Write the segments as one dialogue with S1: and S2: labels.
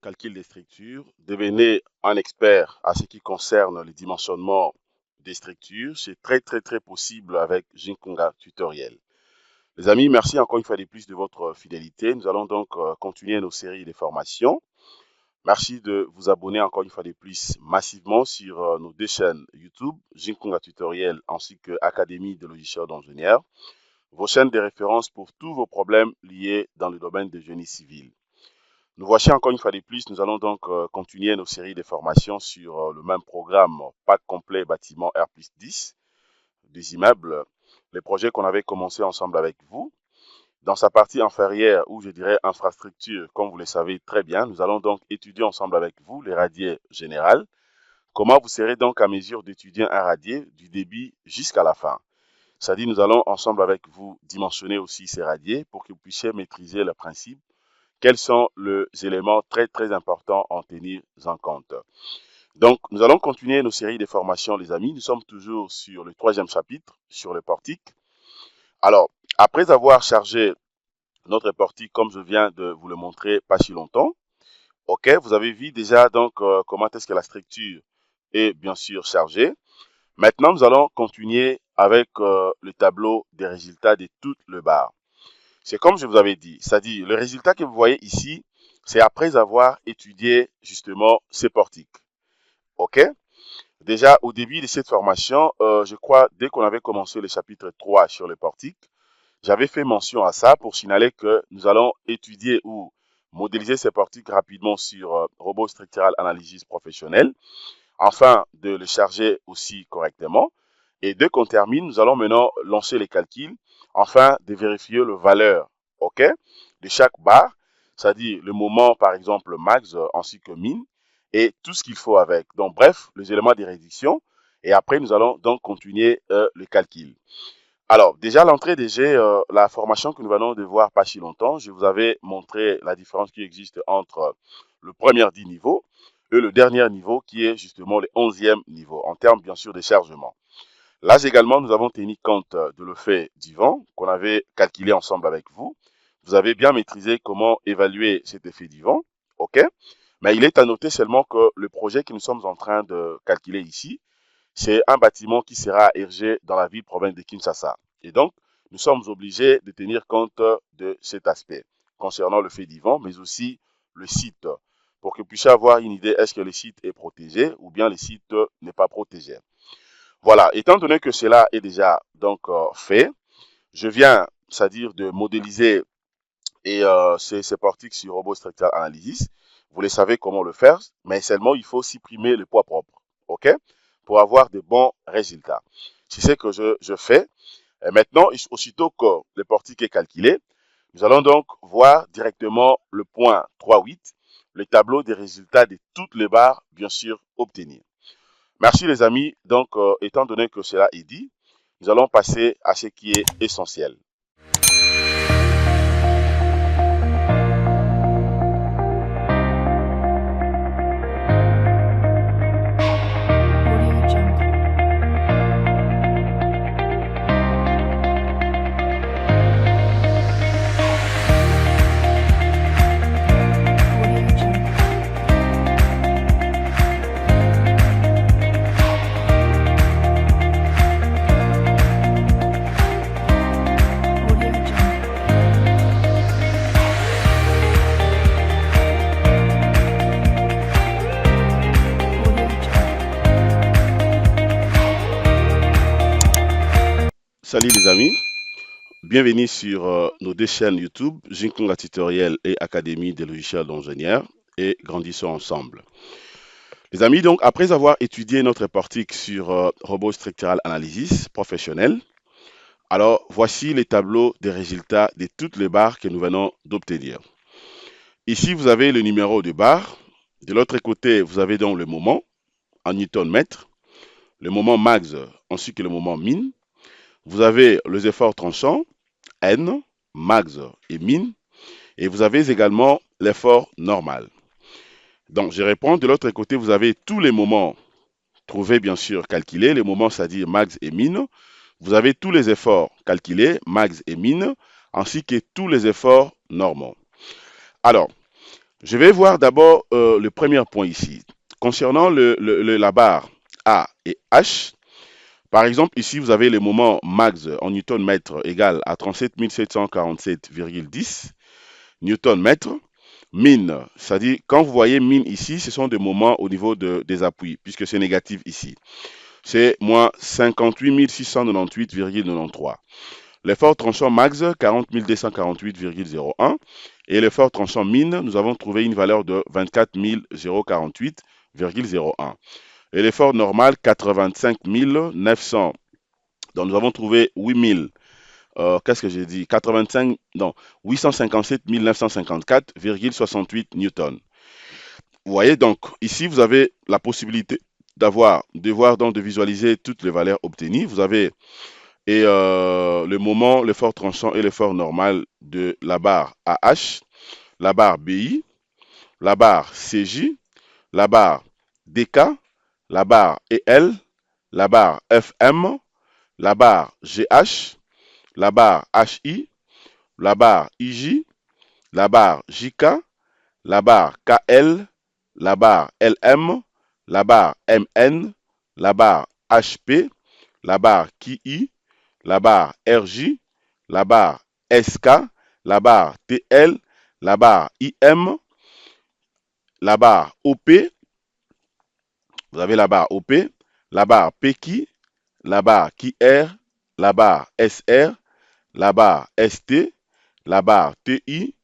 S1: calcul des structures, devenez un expert à ce qui concerne le dimensionnement des structures. C'est très possible avec Jinkunga Tutoriel. Les amis, merci encore une fois de plus de votre fidélité. Nous allons donc continuer nos séries de formations. Merci de vous abonner encore une fois de plus massivement sur nos deux chaînes YouTube, Jinkunga Tutoriel ainsi que Académie de logiciels d'ingénieurs, vos chaînes de référence pour tous vos problèmes liés dans le domaine de génie civil. Nous voici encore une fois de plus. Nous allons donc continuer nos séries de formations sur le même programme Pack complet bâtiment R+10 des immeubles, les projets qu'on avait commencé ensemble avec vous. Dans sa partie inférieure, ou je dirais infrastructure, comme vous le savez très bien, nous allons donc étudier ensemble avec vous les radiers générales. Comment vous serez donc à mesure d'étudier un radier du début jusqu'à la fin. C'est-à-dire, nous allons ensemble avec vous dimensionner aussi ces radiers pour que vous puissiez maîtriser le principe. Quels sont les éléments très importants à en tenir en compte. Donc, nous allons continuer nos séries de formations, les amis. Nous sommes toujours sur le troisième chapitre, sur le portique. Alors, après avoir chargé notre portique, comme je viens de vous le montrer pas si longtemps, ok, vous avez vu déjà donc comment est-ce que la structure est bien sûr chargée. Maintenant, nous allons continuer avec le tableau des résultats de toutes les barres. C'est comme je vous avais dit, c'est-à-dire le résultat que vous voyez ici, c'est après avoir étudié justement ces portiques. OK? Déjà, au début de cette formation, je crois, dès qu'on avait commencé le chapitre 3 sur les portiques, j'avais fait mention à ça pour signaler que nous allons étudier ou modéliser ces portiques rapidement sur Robot Structural Analysis Professionnel, afin de les charger aussi correctement. Et dès qu'on termine, nous allons maintenant lancer les calculs afin de vérifier la valeur, OK, de chaque barre, c'est-à-dire le moment, par exemple, max ainsi que min, et tout ce qu'il faut avec. Donc, bref, les éléments de réduction. Et après, nous allons donc continuer le calcul. Alors, déjà, l'entrée des jets, la formation que nous venons de voir pas si longtemps, je vous avais montré la différence qui existe entre le premier 10 niveaux et le dernier niveau qui est justement le 11e niveau, en termes bien sûr de chargement. Là également, nous avons tenu compte de l'effet du vent qu'on avait calculé ensemble avec vous. Vous avez bien maîtrisé comment évaluer cet effet du vent, ok? Mais il est à noter seulement que le projet que nous sommes en train de calculer ici, c'est un bâtiment qui sera érigé dans la ville-province de Kinshasa. Et donc, nous sommes obligés de tenir compte de cet aspect concernant le fait divin, mais aussi le site, pour que vous puissiez avoir une idée, est-ce que le site est protégé ou bien le site n'est pas protégé. Voilà, étant donné que cela est déjà donc fait, je viens, c'est-à-dire de modéliser et ces portiques sur Robot Structural Analysis. Vous le savez comment le faire, mais seulement il faut supprimer le poids propre, ok, pour avoir de bons résultats. C'est ce que je fais. Et maintenant, aussitôt que le portique est calculé, nous allons donc voir directement le point 3.8, le tableau des résultats de toutes les barres, bien sûr, obtenues. Merci les amis. Donc, étant donné que cela est dit, nous allons passer à ce qui est essentiel.
S2: Audio Jungle. Audio Jungle. Audio Jungle. Audio Jungle.
S1: Salut les amis. Bienvenue sur nos deux chaînes YouTube, Jinkunga Tutoriel et Académie des logiciels d'ingénieurs, et grandissons ensemble. Les amis, donc après avoir étudié notre portique sur Robot Structural Analysis professionnel, alors voici les tableaux des résultats de toutes les barres que nous venons d'obtenir. Ici, vous avez le numéro de barre. De l'autre côté, vous avez donc le moment en Newton-mètre, le moment max ainsi que le moment min. Vous avez les efforts tranchants, N, max et min. Et vous avez également l'effort normal. Donc, je réponds, de l'autre côté, vous avez tous les moments trouvés, bien sûr, calculés. Les moments, c'est-à-dire max et min. Vous avez tous les efforts calculés, max et min, ainsi que tous les efforts normaux. Alors, Je vais voir d'abord le premier point ici. Concernant la barre A et H, par exemple, ici, vous avez le moment max en Newton-mètre égal à 37 747,10 Newton-mètre. Min, c'est-à-dire, quand vous voyez min ici, ce sont des moments au niveau des appuis, puisque c'est négatif ici. C'est moins 58 698,93. L'effort tranchant max, 40 248,01. Et l'effort tranchant min, nous avons trouvé une valeur de 24 048,01. Et l'effort normal, 85 900. Donc nous avons trouvé 8000. Qu'est-ce que j'ai dit? 85, non, 857 954,68 newtons. Vous voyez donc, ici, vous avez la possibilité de visualiser toutes les valeurs obtenues. Vous avez le moment, l'effort tranchant et l'effort normal de la barre AH, la barre BI, la barre CJ, la barre DK, la barre EL, la barre FM, la barre GH, la barre HI, la barre IJ, la barre JK, la barre KL, la barre LM, la barre MN, la barre HP, la barre KI, la barre RJ, la barre SK, la barre TL, la barre IM, la barre OP, vous avez la barre OP, la barre PQ, la barre QR, la barre SR, la barre ST, la barre TI,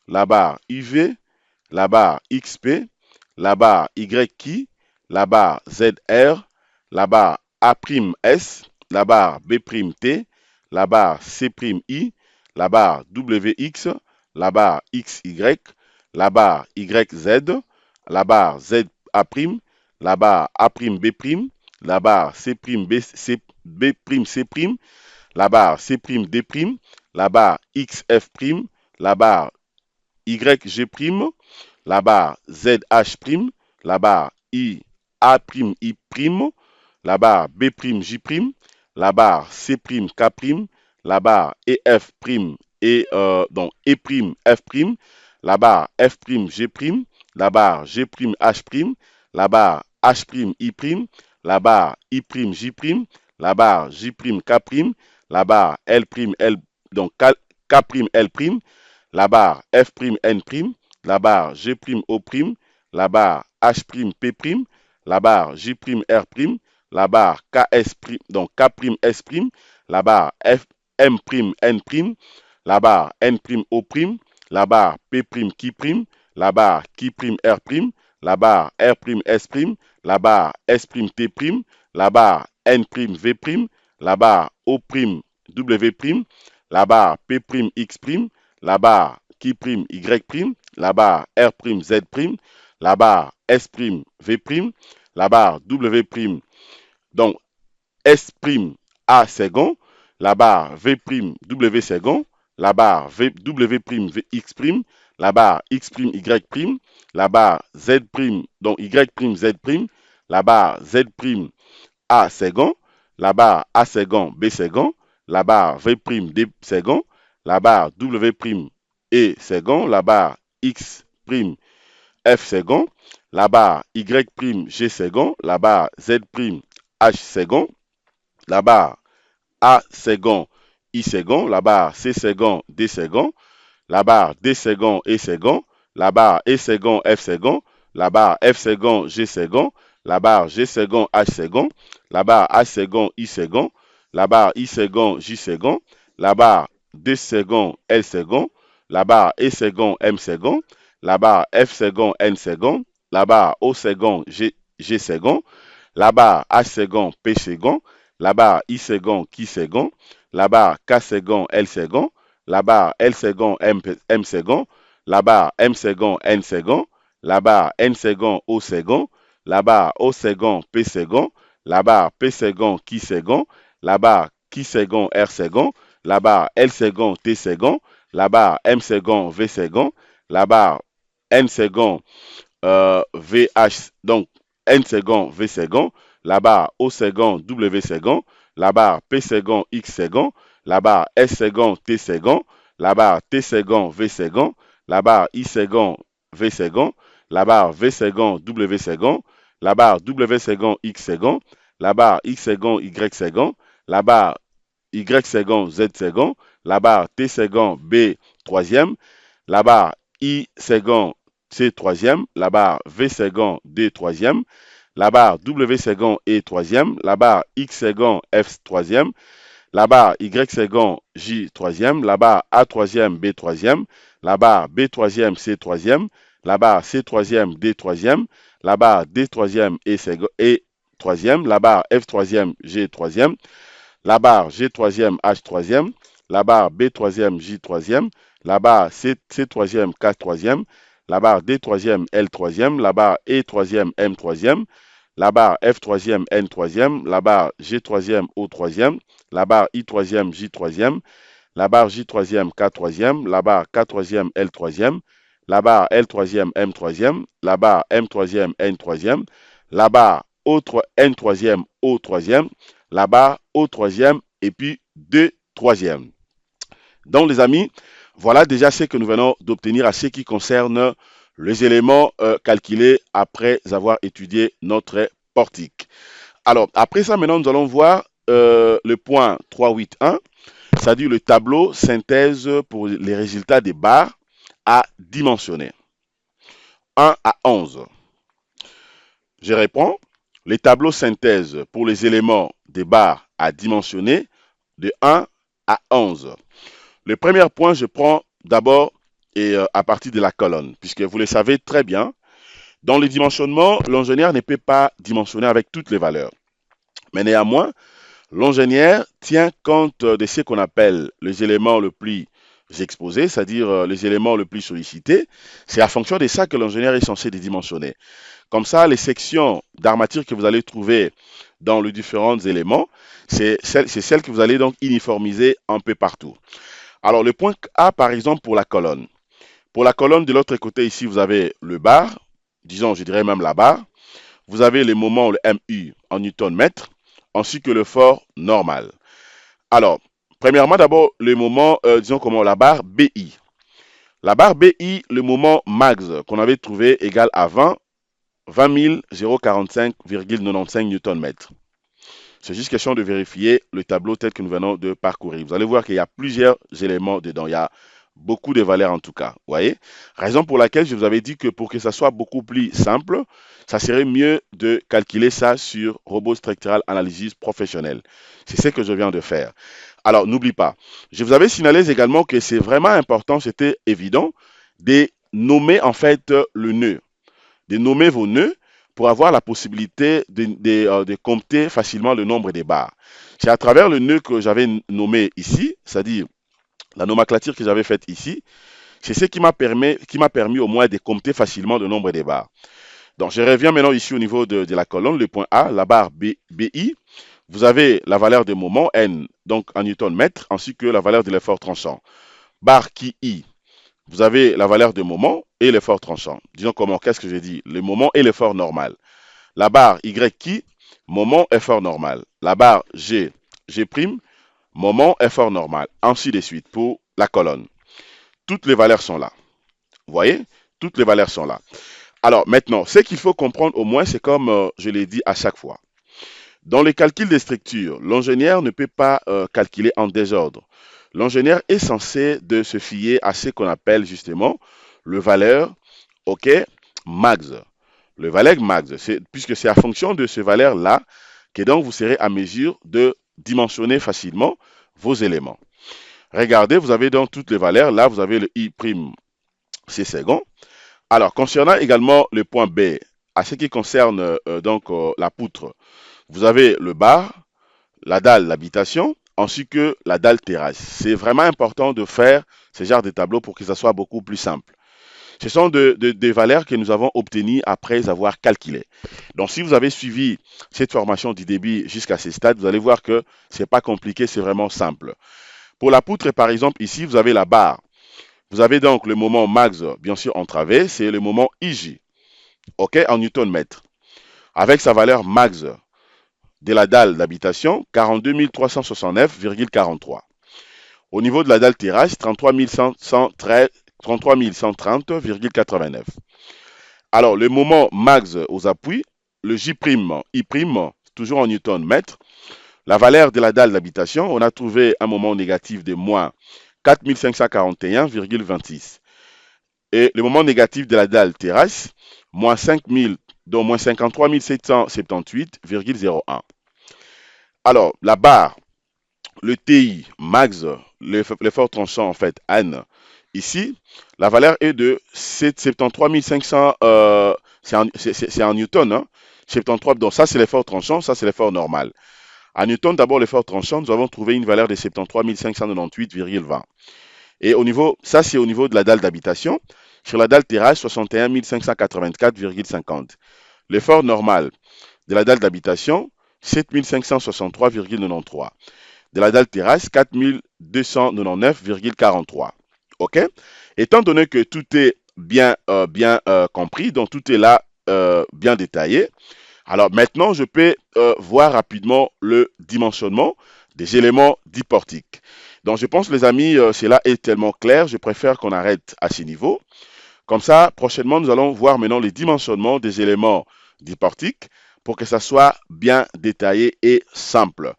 S1: la barre IV, la barre XP, la barre YQ, la barre ZR, la barre A'S, la barre B'T, la barre C'I, la barre WX, la barre XY, la barre YZ, la barre ZA', la barre A'B', la barre C'B'C', la barre C'D', la barre XF', la barre YG', la barre ZH', la barre I', la barre B'J', la barre C'K', la barre EF' et donc E', la barre F'G', la barre G', la barre H'I', la barre I'J', la barre J'K', la barre L', donc K'L', la barre F'N', la barre G'O', la barre H'P', la barre J'R', la barre KS', donc K'S', la barre M'N', la barre N'O', la barre P'Q', la barre Q'R', la barre R'S', la barre S'T', la barre N'V', la barre O'W', la barre P'X', la barre Q'Y', la barre R'Z', la barre S'V', la barre W', donc S', second, la barre V', second, la barre W', la barre X', la barre Z', donc Y', la barre Z', A second, la barre A second, B second, la barre V', D second, la barre W', E second, la barre X', F second, la barre Y', G second, la barre Z', H second, la barre A second, I second, la barre C second, D second, la barre D second, E second, la barre E second, F second, la barre F second, G second, la barre G second, H second, la barre H second, I second, la barre I second, J second, la barre D second, L second, la barre E second, M second, la barre F second, N second, la barre O second, G second, la barre H second, P second, la barre I second, Q second, la barre K second, L second, la barre L second, M second, la barre M second, N second, la barre N second, O second, la barre O second, P second, la barre P second, Q second, la barre Q second, R second, la barre L second, T second, la barre M second, V second, la barre N second, VH, donc N second, V second, la barre O second, W second, la barre P second, X second, la barre S second, T second, la barre T second, V second, la barre I second, V second, la barre V second W second, la barre W second X second, la barre X second Y second, la barre Y second Z second, la barre T second B troisième, la barre I second C troisième, la barre V second D troisième, la barre W second E troisième, la barre X second F troisième, la barre Y second J troisième, la barre A troisième B troisième, la barre B troisième C troisième, la barre C troisième D troisième, la barre D troisième E troisième, la barre F troisième G troisième, la barre G troisième H troisième, la barre B troisième J troisième, la barre C troisième K troisième, la barre D troisième L troisième, la barre E troisième M troisième, la barre F troisième N troisième, la barre G troisième O troisième, la barre I troisième J troisième, la barre J troisième K troisième, la barre K troisième L troisième, la barre L troisième M troisième, la barre M troisième N troisième, la barre N troisième O troisième, la barre O troisième et puis 2 troisième. Donc les amis, voilà déjà ce que nous venons d'obtenir à ce qui concerne les éléments calculés après avoir étudié notre portique. Alors après ça, maintenant nous allons voir le point 381, c'est-à-dire le tableau synthèse pour les résultats des barres à dimensionner. 1 à 11. Je réponds, les tableaux synthèse pour les éléments des barres à dimensionner de 1 à 11. Le premier point, je prends d'abord à partir de la colonne, puisque vous le savez très bien, dans le dimensionnement, l'ingénieur ne peut pas dimensionner avec toutes les valeurs. Mais néanmoins, l'ingénieur tient compte de ce qu'on appelle les éléments les plus exposés, c'est-à-dire les éléments les plus sollicités. C'est à fonction de ça que l'ingénieur est censé les dimensionner. Comme ça, les sections d'armature que vous allez trouver dans les différents éléments, c'est celles que vous allez donc uniformiser un peu partout. Alors, le point A, par exemple, pour la colonne. Pour la colonne, de l'autre côté, ici, vous avez le bar, disons, je dirais même la barre. Vous avez le moment, le MU en Newton-mètre, ainsi que le fort normal. Alors, premièrement, d'abord, le moment, disons comment, la barre BI. La barre BI, le moment max qu'on avait trouvé égal à 20 045,95 Newton-mètre. C'est juste question de vérifier le tableau tel que nous venons de parcourir. Vous allez voir qu'il y a plusieurs éléments dedans. Il y a beaucoup de valeurs en tout cas. Vous voyez? Raison pour laquelle je vous avais dit que pour que ça soit beaucoup plus simple, ça serait mieux de calculer ça sur Robot Structural Analysis Professionnel. C'est ce que je viens de faire. Alors, n'oublie pas. Je vous avais signalé également que c'est vraiment important, c'était évident, de nommer en fait le nœud. De nommer vos nœuds pour avoir la possibilité de compter facilement le nombre des barres. C'est à travers le nœud que j'avais nommé ici, c'est-à-dire la nomenclature que j'avais faite ici, c'est ce qui m'a permis au moins de compter facilement le nombre des barres. Donc je reviens maintenant ici au niveau de la colonne, le point A, la barre BI. Vous avez la valeur de moment, N, donc en Newton-mètre, ainsi que la valeur de l'effort tranchant. Barre qui I, vous avez la valeur de moment et l'effort tranchant. Disons comment, qu'est-ce que j'ai dit? Le moment et l'effort normal. La barre Y qui, moment, effort normal. La barre G, G', moment, effort normal. Ainsi de suite pour la colonne. Toutes les valeurs sont là. Vous voyez? Toutes les valeurs sont là. Alors maintenant, ce qu'il faut comprendre au moins, c'est comme je l'ai dit à chaque fois. Dans le calcul des structures, l'ingénieur ne peut pas calculer en désordre. L'ingénieur est censé de se fier à ce qu'on appelle justement le valeur max. Le valeur max, puisque c'est à fonction de ce valeur-là que donc vous serez à mesure de dimensionner facilement vos éléments. Regardez, vous avez donc toutes les valeurs. Là, vous avez le I', c'est second. Alors, concernant également le point B, à ce qui concerne la poutre, vous avez le bar, la dalle d'habitation, ainsi que la dalle terrasse. C'est vraiment important de faire ce genre de tableau pour que ça soit beaucoup plus simple. Ce sont des valeurs que nous avons obtenues après avoir calculé. Donc, si vous avez suivi cette formation du début jusqu'à ce stade, vous allez voir que ce n'est pas compliqué, c'est vraiment simple. Pour la poutre, par exemple, ici, vous avez la barre. Vous avez donc le moment max, bien sûr, en travers, c'est le moment IJ, en Newton-mètre, avec sa valeur max de la dalle d'habitation, 42 369,43. Au niveau de la dalle terrasse, 33 33 130,89. Alors, le moment max aux appuis, le J', I', toujours en newton mètre. La valeur de la dalle d'habitation, on a trouvé un moment négatif de moins 4541,26. Et le moment négatif de la dalle terrasse, moins 5000, donc moins 53 778,01. Alors, la barre, le TI max, l'effort tranchant en fait, N, ici, la valeur est de 73 500, c'est en newton, hein, 73, donc ça c'est l'effort tranchant, ça c'est l'effort normal. En newton, d'abord l'effort tranchant, nous avons trouvé une valeur de 73 598,20. Et au niveau, ça c'est au niveau de la dalle d'habitation. Sur la dalle terrasse, 61 584,50. L'effort normal de la dalle d'habitation, 7 563,93. De la dalle terrasse, 4 299,43. OK? Étant donné que tout est bien compris, donc tout est là bien détaillé, alors maintenant je peux voir rapidement le dimensionnement des éléments diportiques. Donc je pense les amis, cela est tellement clair, je préfère qu'on arrête à ce niveau. Comme ça, prochainement, nous allons voir maintenant les dimensionnements des éléments diportiques pour que ça soit bien détaillé et simple.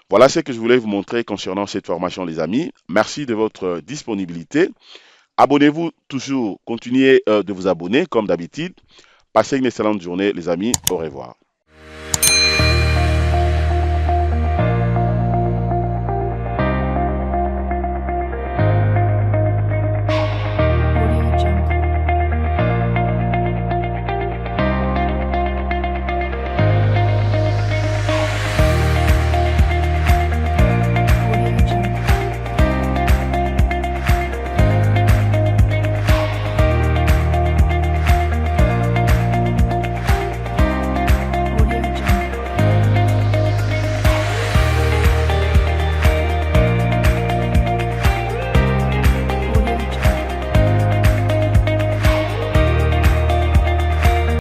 S1: Voilà ce que je voulais vous montrer concernant cette formation, les amis. Merci de votre disponibilité. Abonnez-vous toujours, continuez de vous abonner comme d'habitude. Passez une excellente journée, les amis. Au revoir.